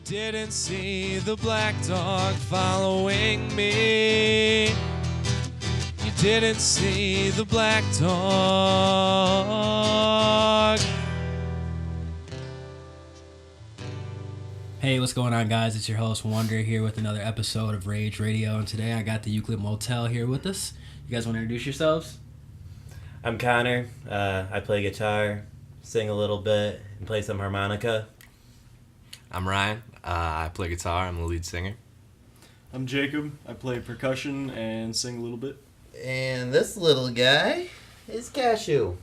didn't see the black dog following me. You didn't see the black dog. Hey, what's going on, guys? It's your host, Wonder, here with another episode of Rage Radio. And today I got the Euclid Motel here with us. You guys want to introduce yourselves? I'm Connor. I play guitar, sing a little bit, and play some harmonica. I'm Ryan. I play guitar. I'm the lead singer. I'm Jacob. I play percussion and sing a little bit. And this little guy is Cashew.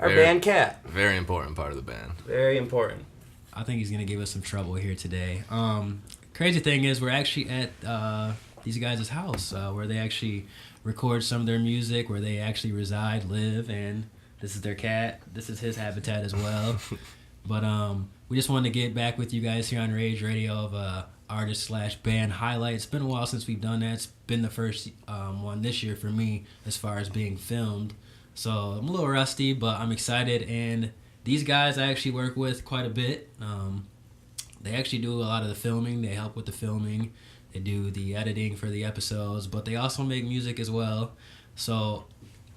Our band cat. Very important part of the band. Very important. I think he's going to give us some trouble here today. Crazy thing is we're actually at these guys' house where they actually record some of their music, where they actually reside, live, and this is their cat. This is his habitat as well. But we just wanted to get back with you guys here on Rage Radio of artist/band highlights. It's been a while since we've done that. It's been the first one this year for me as far as being filmed. So I'm a little rusty, but I'm excited. And these guys I actually work with quite a bit. They actually do a lot of the filming. They help with the filming. They do the editing for the episodes, but they also make music as well. So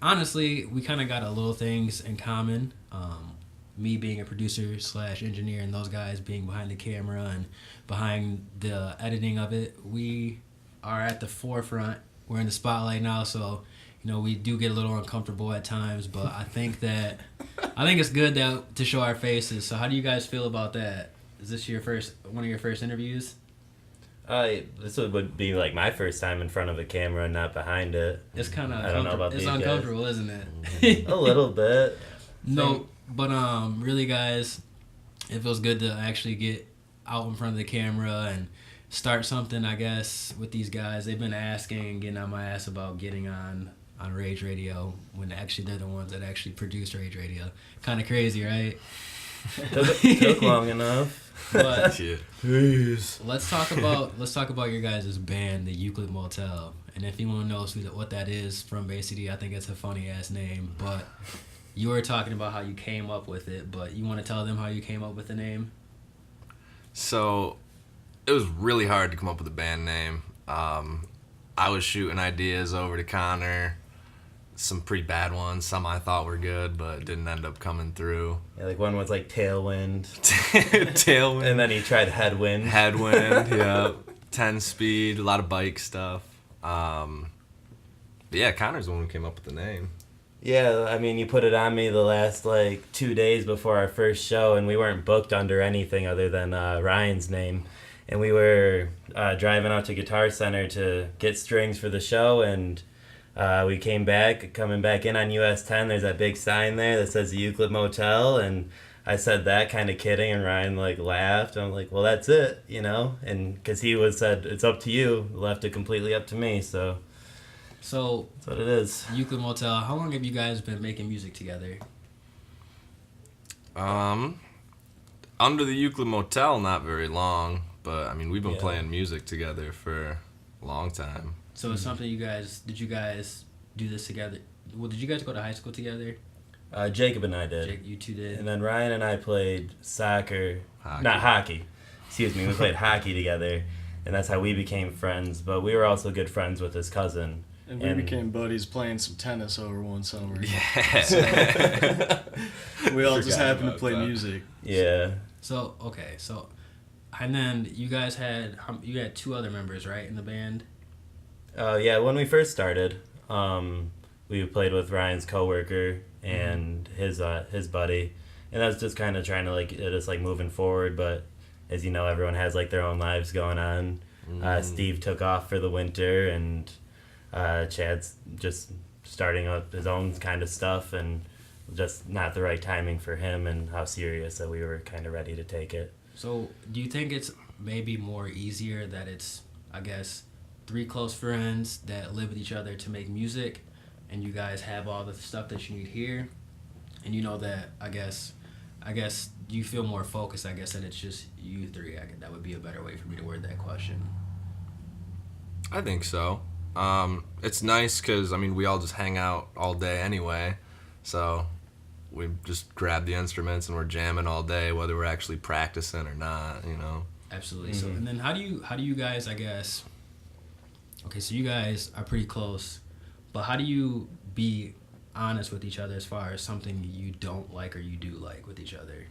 honestly, we kind of got a little things in common. Me being a producer/engineer and those guys being behind the camera and behind the editing of it. We are at the forefront. We're in the spotlight now, so we do get a little uncomfortable at times, but I think it's good to show our faces. So how do you guys feel about that? Is this one of your first interviews? This would be like my first time in front of a camera and not behind it. It's kind of I don't know about these uncomfortable, guys. Isn't it? A little bit. No, but really, guys, it feels good to actually get out in front of the camera and start something, I guess, with these guys. They've been asking, getting on my ass about getting on Rage Radio when actually they're the ones that actually produced Rage Radio. Kind of crazy, right? Took long enough. But Please. let's talk about your guys' band, the Euclid Motel. And if anyone knows what that is from Bay City, I think it's a funny ass name. But you were talking about how you came up with it, but you want to tell them how you came up with the name? So it was really hard to come up with a band name. I was shooting ideas over to Connor. Some pretty bad ones. Some I thought were good, but didn't end up coming through. Yeah, like one was like Tailwind. Tailwind. And then he tried Headwind. Headwind, yeah. 10 speed, a lot of bike stuff. But yeah, Connor's the one who came up with the name. Yeah, I mean, you put it on me the last, 2 days before our first show, and we weren't booked under anything other than Ryan's name. And we were driving out to Guitar Center to get strings for the show, and we coming back in on US 10, there's that big sign there that says the Euclid Motel, and I said that kind of kidding, and Ryan, laughed. I'm like, well, that's it, and because he said, it's up to you, left it completely up to me, so... So that's what it is. Euclid Motel, how long have you guys been making music together? Under the Euclid Motel, not very long, but I mean, we've been playing music together for a long time. So it's something did you guys do this together? Well, did you guys go to high school together? Jacob and I did. Jake, you two did. And then Ryan and I played soccer. Hockey. Not hockey. Excuse me. We played hockey together, and that's how we became friends. But we were also good friends with his cousin. And we became buddies playing some tennis over one summer. Yeah. We all just happened to play music. Yeah. So, okay. And then you guys had two other members, right, in the band? Yeah, when we first started, we played with Ryan's coworker and his buddy. And that was just kind of trying to, get us, moving forward. But as you know, everyone has, their own lives going on. Steve took off for the winter, and... Chad's just starting up his own kind of stuff, and just not the right timing for him, and how serious that we were kind of ready to take it. So do you think it's maybe more easier that it's, I guess, three close friends that live with each other to make music, and you guys have all the stuff that you need here, and that, I guess you feel more focused, I guess, that it's just you three? That would be a better way for me to word that question. I think so. It's nice because, we all just hang out all day anyway, so we just grab the instruments and we're jamming all day, whether we're actually practicing or not, you know. Absolutely. So, and then how do you guys, I guess, okay, so you guys are pretty close, but how do you be honest with each other as far as something you don't like or you do like with each other?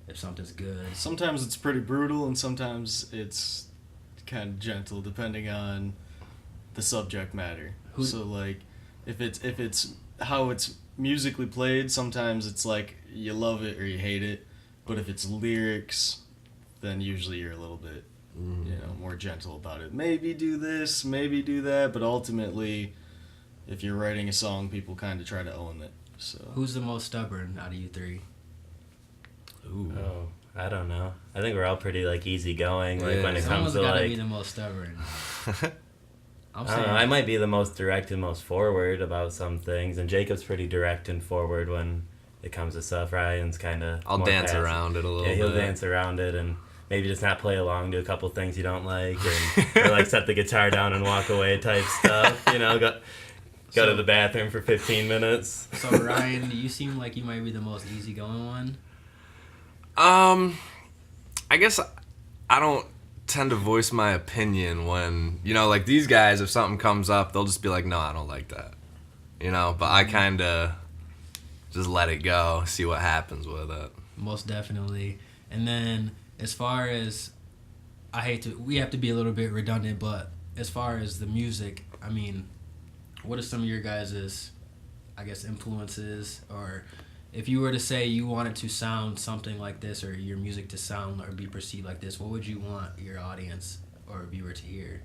If something's good. Sometimes it's pretty brutal, and sometimes it's kind of gentle, depending on the subject matter. So like, if it's how it's musically played, sometimes it's like you love it or you hate it. But if it's lyrics, then usually you're a little bit, more gentle about it. Maybe do this, maybe do that, but ultimately, if you're writing a song, people kind of try to own it. So who's the most stubborn out of you three? Ooh. Oh, I don't know. I think we're all pretty like easygoing. Like when it Someone's comes to gotta like, be the most stubborn. I don't know, I might be the most direct and most forward about some things, and Jacob's pretty direct and forward when it comes to stuff. Ryan's kind of I'll dance around it a little bit. Yeah, he'll dance around it and maybe just not play along to a couple things you don't like, or like set the guitar down and walk away type stuff. You know, go to the bathroom for 15 minutes. So Ryan, do you seem like you might be the most easygoing one? I guess I don't tend to voice my opinion when, like these guys, if something comes up, they'll just be like, no, I don't like that. But I kind of just let it go, see what happens with it. Most definitely. And then as far as, we have to be a little bit redundant, but as far as the music, I mean, what are some of your guys', I guess, influences? Or if you were to say you wanted to sound something like this, or your music to sound or be perceived like this, what would you want your audience or viewer to hear?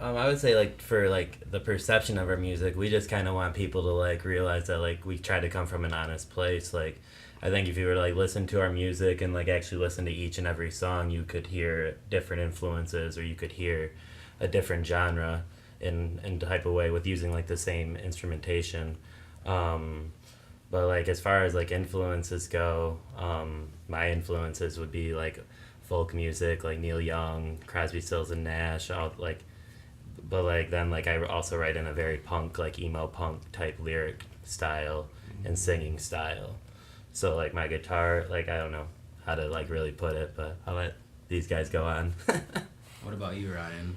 I would say like for like the perception of our music, we just kind of want people to like realize that like we try to come from an honest place. Like I think if you were to like listen to our music and like actually listen to each and every song, you could hear different influences, or you could hear a different genre in type of way with using like the same instrumentation. But like as far as like influences go, my influences would be like folk music, like Neil Young, Crosby, Stills and Nash, but like then like I also write in a very punk, like emo punk type lyric style and singing style. So like my guitar, like I don't know how to like really put it, but I'll let these guys go on. What about you, Ryan?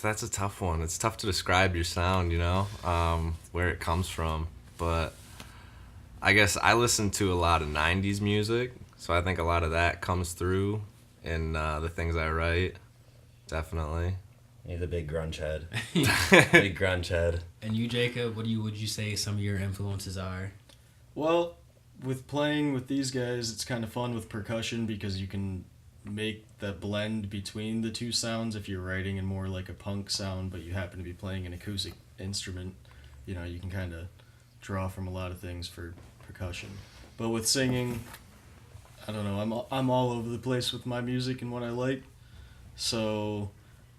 That's a tough one. It's tough to describe your sound, where it comes from. But I guess I listen to a lot of 90s music, so I think a lot of that comes through in the things I write. Definitely. He's a big grunge head. Big grunge head. And you, Jacob, what would you say some of your influences are? Well, with playing with these guys, it's kind of fun with percussion because you can make the blend between the two sounds. If you're writing in more like a punk sound, but you happen to be playing an acoustic instrument, you can kind of draw from a lot of things for percussion. But with singing, I don't know, I'm all over the place with my music and what I like. So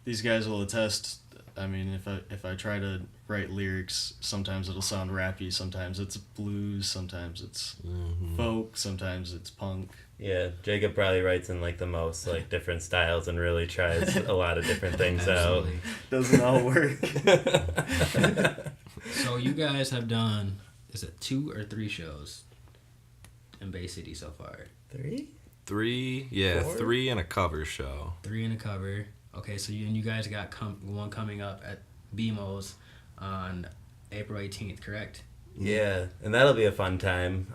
these guys will attest. I mean, if I try to write lyrics, sometimes it'll sound rappy, sometimes it's blues, sometimes it's folk, sometimes it's punk. Yeah, Jacob probably writes in like the most like different styles and really tries a lot of different things out. Doesn't all work. So you guys have done, is it 2 or 3 shows in Bay City so far? 3? Yeah, 4? 3 and a cover show. 3 and a cover. Okay, so you guys got one coming up at BMO's on April 18th, correct? Yeah, and that'll be a fun time.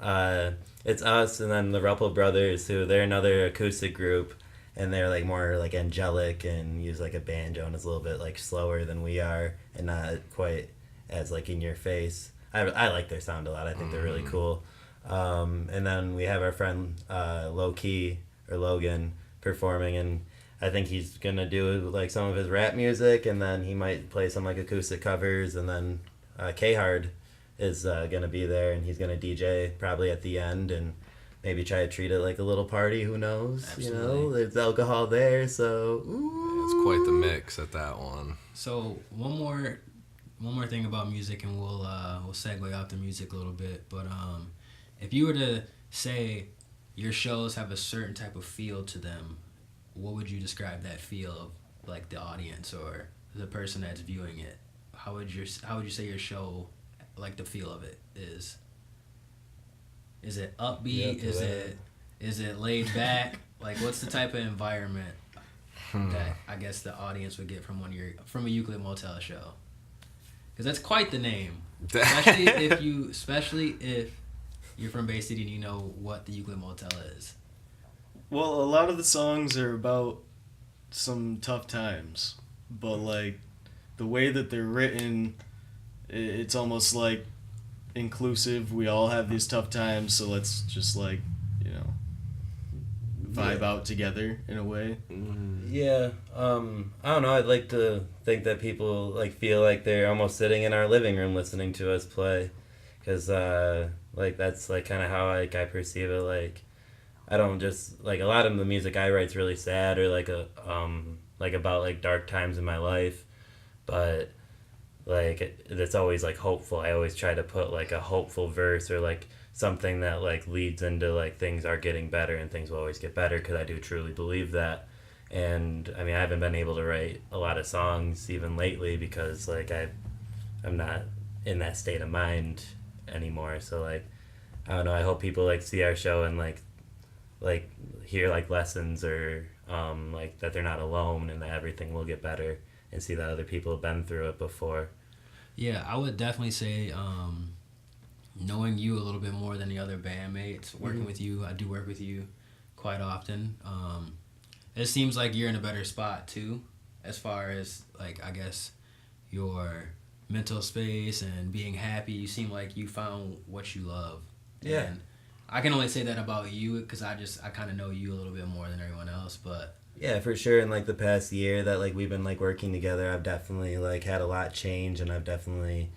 It's us and then the Ruppel Brothers, who they're another acoustic group, and they're like more like angelic and use like a banjo, and it's a little bit like slower than we are and not quite as like in your face. I like their sound a lot. I think they're really cool. And then we have our friend Logan performing, and I think he's gonna do like some of his rap music, and then he might play some like acoustic covers, and then K-Hard is gonna be there, and he's gonna DJ probably at the end, and maybe try to treat it like a little party. Who knows? Absolutely. There's alcohol there, so ooh. It's quite the mix at that one. So one more thing about music, and we'll segue off the music a little bit. But if you were to say your shows have a certain type of feel to them, what would you describe that feel of, like the audience or the person that's viewing it? How would you say your show like the feel of it is? Is it upbeat? Is it laid back? Like, what's the type of environment that I guess the audience would get from a Euclid Motel show? Because that's quite the name, especially if you're from Bay City and you know what the Euclid Motel is. Well, a lot of the songs are about some tough times, but like the way that they're written, it's almost like inclusive. We all have these tough times, so let's just like, you know, vibe out together in a way. Yeah, I don't know. I'd like to think that people like feel like they're almost sitting in our living room listening to us play, because like that's like kind of how I perceive it. Like, I don't just like a lot of the music I write's really sad or like about like dark times in my life, but like it's always like hopeful. I always try to put like a hopeful verse or like something that like leads into like things are getting better and things will always get better, because I do truly believe that. And I mean, I haven't been able to write a lot of songs even lately because like I'm not in that state of mind anymore. So like, I don't know, I hope people like see our show and like hear like lessons or like that they're not alone and that everything will get better, and see that other people have been through it before. Yeah, I would definitely say knowing you a little bit more than the other bandmates, working with you, I do work with you quite often. It seems like you're in a better spot too, as far as like, I guess, your mental space and being happy. You seem like you found what you love. Yeah. And I can only say that about you because I kind of know you a little bit more than everyone else, but yeah, for sure. In like the past year that like we've been like working together, I've definitely like had a lot change, and I've definitely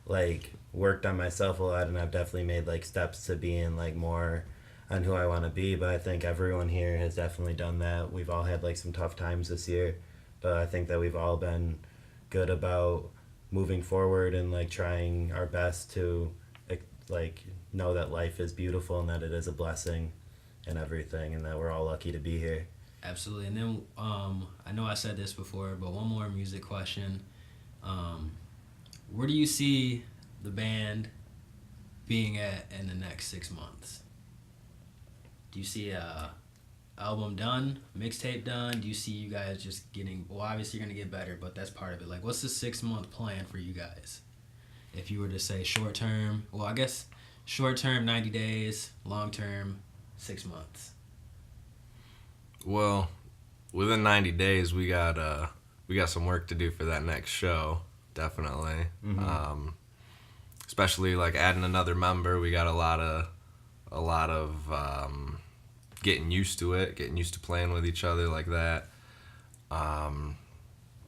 like worked on myself a lot, and I've definitely made like steps to being like more on who I want to be. But I think everyone here has definitely done that. We've all had like some tough times this year, but I think that we've all been good about moving forward and like trying our best to like know that life is beautiful and that it is a blessing and everything, and that we're all lucky to be here. Absolutely. And then I know I said this before, but one more music question. Where do you see the band being at in the next 6 months? Do you see a album done, mixtape done? Do you see you guys just getting, well, obviously you're going to get better, but that's part of it. Like, what's the 6-month plan for you guys? If you were to say short term, well, I guess short term, 90 days, long term, 6 months. Well, within 90 days, we got some work to do for that next show, definitely. Mm-hmm. Especially like adding another member. We got a lot of getting used to it, getting used to playing with each other like that.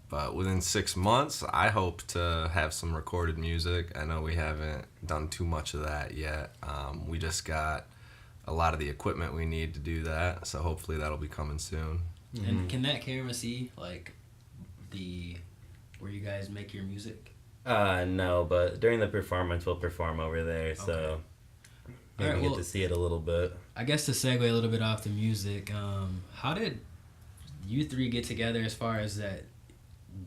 But within 6 months, I hope to have some recorded music. I know we haven't done too much of that yet. We just got a lot of the equipment we need to do that, so hopefully that'll be coming soon. Mm-hmm. And can that camera see like where you guys make your music? No, but during the performance we'll perform over there, so maybe right, get to see it a little bit. I guess to segue a little bit off the music, how did you three get together as far as that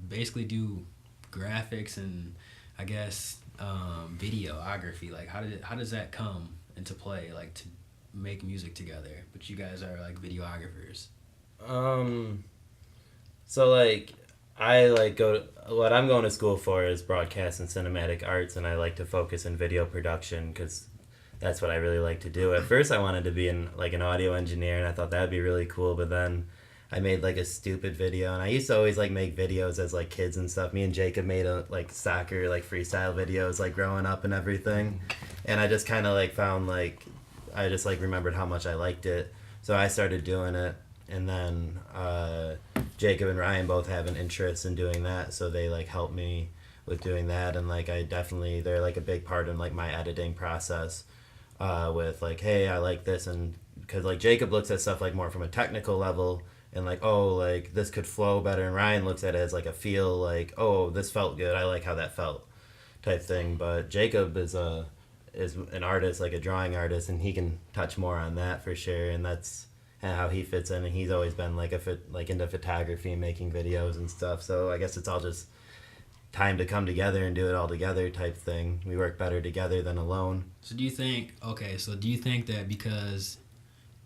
basically do graphics and I guess videography? Like how does that come into play, like to make music together, but you guys are like videographers? So like I like what I'm going to school for is broadcast and cinematic arts, and I like to focus in video production because that's what I really like to do. At first I wanted to be an audio engineer, and I thought that'd be really cool, but then I made like a stupid video, and I used to always like make videos as like kids and stuff. Me and Jacob made a like soccer like freestyle videos like growing up and everything, and I just kind of like found like I just like remembered how much I liked it, so I started doing it. And then Jacob and Ryan both have an interest in doing that, so they like help me with doing that, and like they're like a big part in like my editing process with like, hey, I like this, and because like Jacob looks at stuff like more from a technical level and like, oh, like this could flow better, and Ryan looks at it as like a feel, like, oh, this felt good, I like how that felt type thing. But Jacob is an artist, like a drawing artist, and he can touch more on that for sure, and that's how he fits in. And he's always been like into photography and making videos and stuff, so I guess it's all just time to come together and do it all together type thing. We work better together than alone. So do you think that because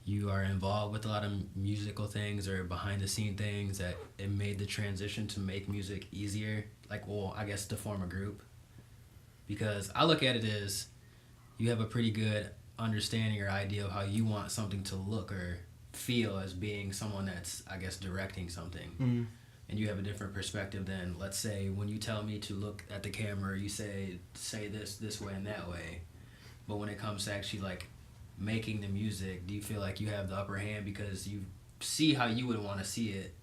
you are involved with a lot of musical things or behind the scene things that it made the transition to make music easier? Like, well, I guess to form a group? Because I look at it as you have a pretty good understanding or idea of how you want something to look or feel as being someone that's, I guess, directing something. Mm-hmm. And you have a different perspective than, let's say, when you tell me to look at the camera, you say this way and that way. But when it comes to actually like making the music, do you feel like you have the upper hand because you see how you would want to see it,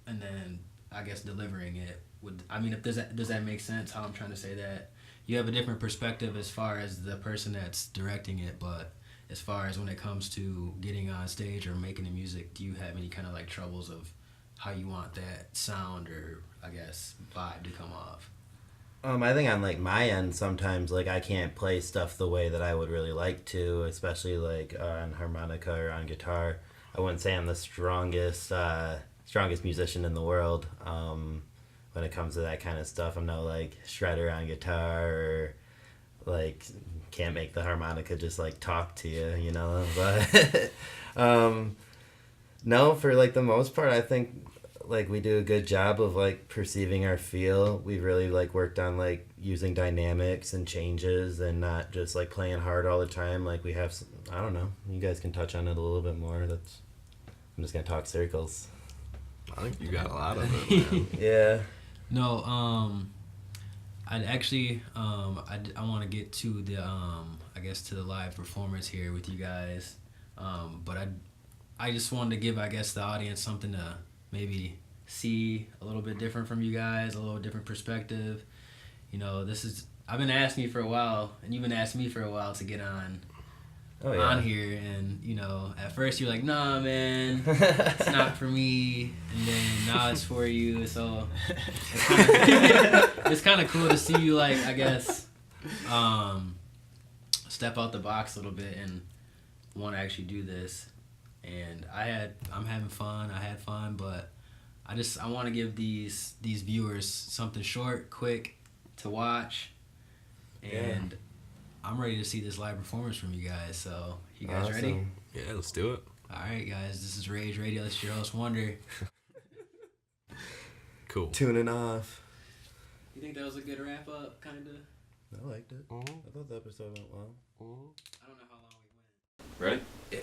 and then I guess delivering it would? I mean, does that make sense? How I'm trying to say that you have a different perspective as far as the person that's directing it, but as far as when it comes to getting on stage or making the music, do you have any kind of like troubles of how you want that sound or I guess vibe to come off? I think on like my end, sometimes like I can't play stuff the way that I would really like to, especially like on harmonica or on guitar. I wouldn't say I'm the strongest musician in the world when it comes to that kind of stuff. I'm no like shredder on guitar or like can't make the harmonica just like talk to you, you know. But no, for like the most part, I think like we do a good job of like perceiving our feel. We've really like worked on like using dynamics and changes and not just like playing hard all the time. Like we have I don't know, you guys can touch on it a little bit more. I'm just gonna talk circles. I think you got a lot of it, man. Yeah. No, I'd actually I want to get to the I guess to the live performance here with you guys, but I just wanted to give I guess the audience something to maybe see a little bit different from you guys, a little different perspective. You know, I've been asking you for a while, and you've been asking me for a while to get on on here, and you know, at first you're like, nah man, it's not for me, and then now it's for you, so it's kind of cool to see you like, I guess, step out the box a little bit and want to actually do this. And I'm having fun. I had fun, but I want to give these viewers something short, quick to watch, and I'm ready to see this live performance from you guys. So, you guys ready? Yeah, let's do it. All right, guys. This is Rage Radio. This is your host Wonder. Cool. Tuning off. You think that was a good wrap up, kind of? I liked it. I thought the episode went well. I don't know how long we went. Ready? Yeah.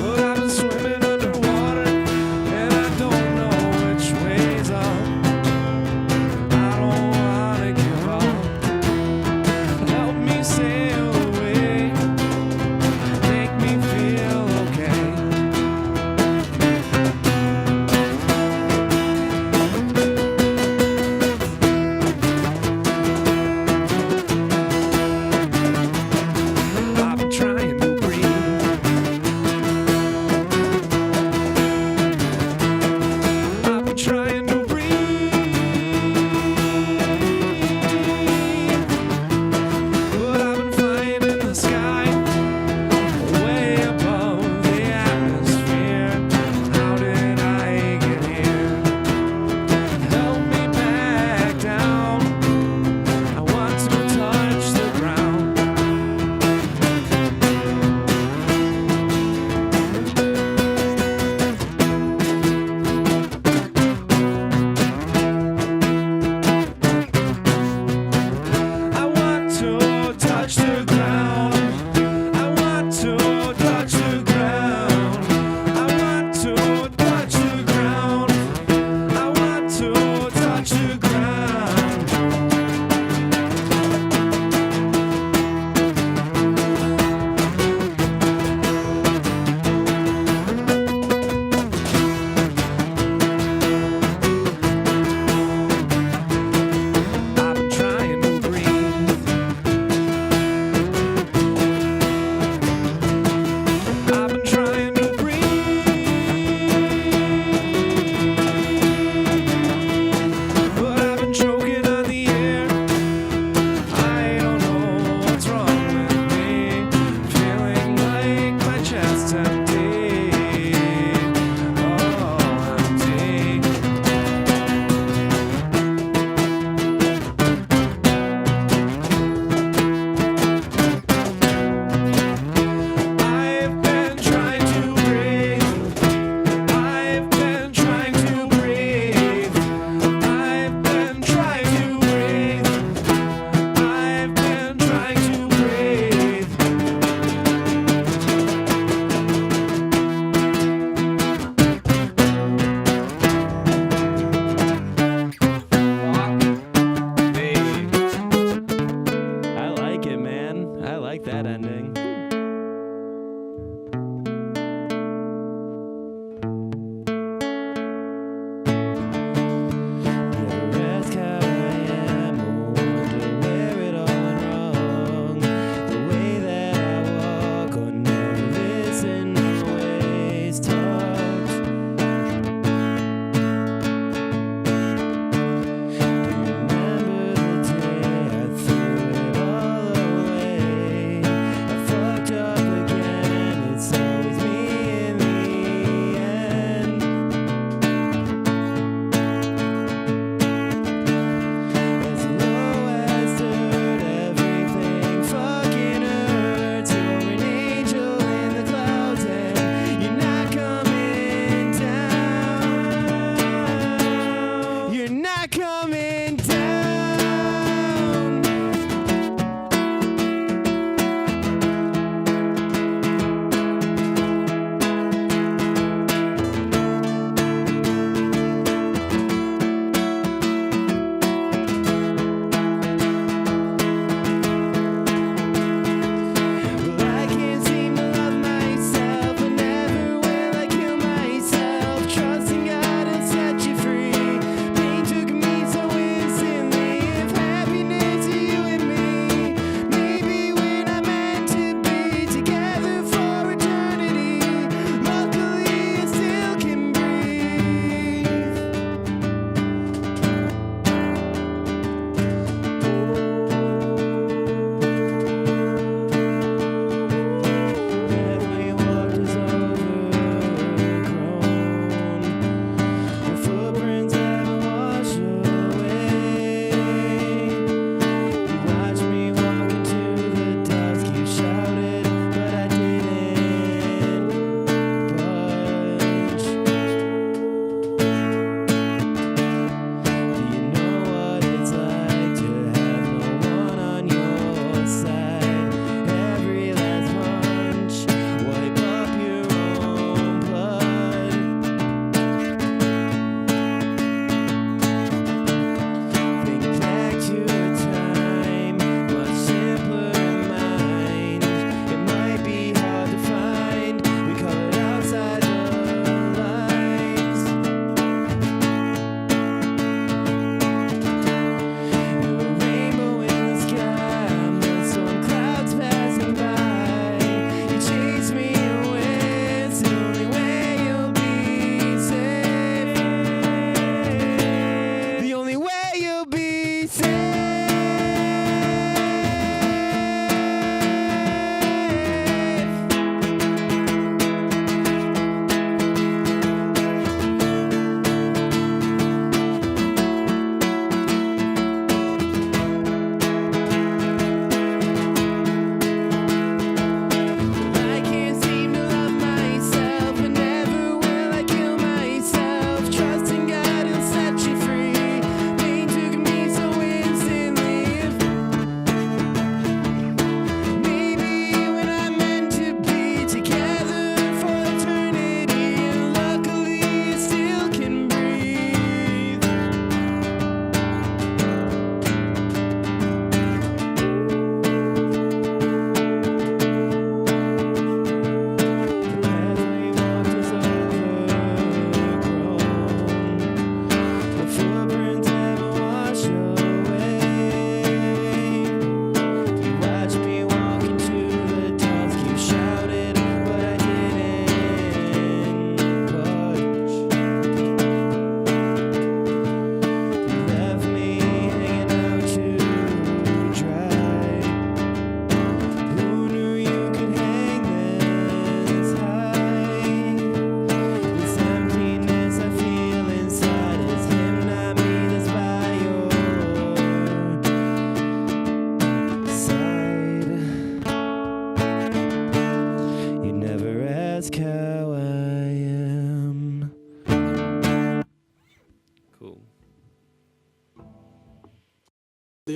But I've been swimming underwater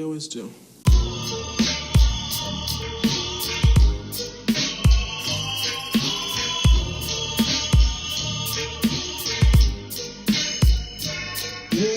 always do.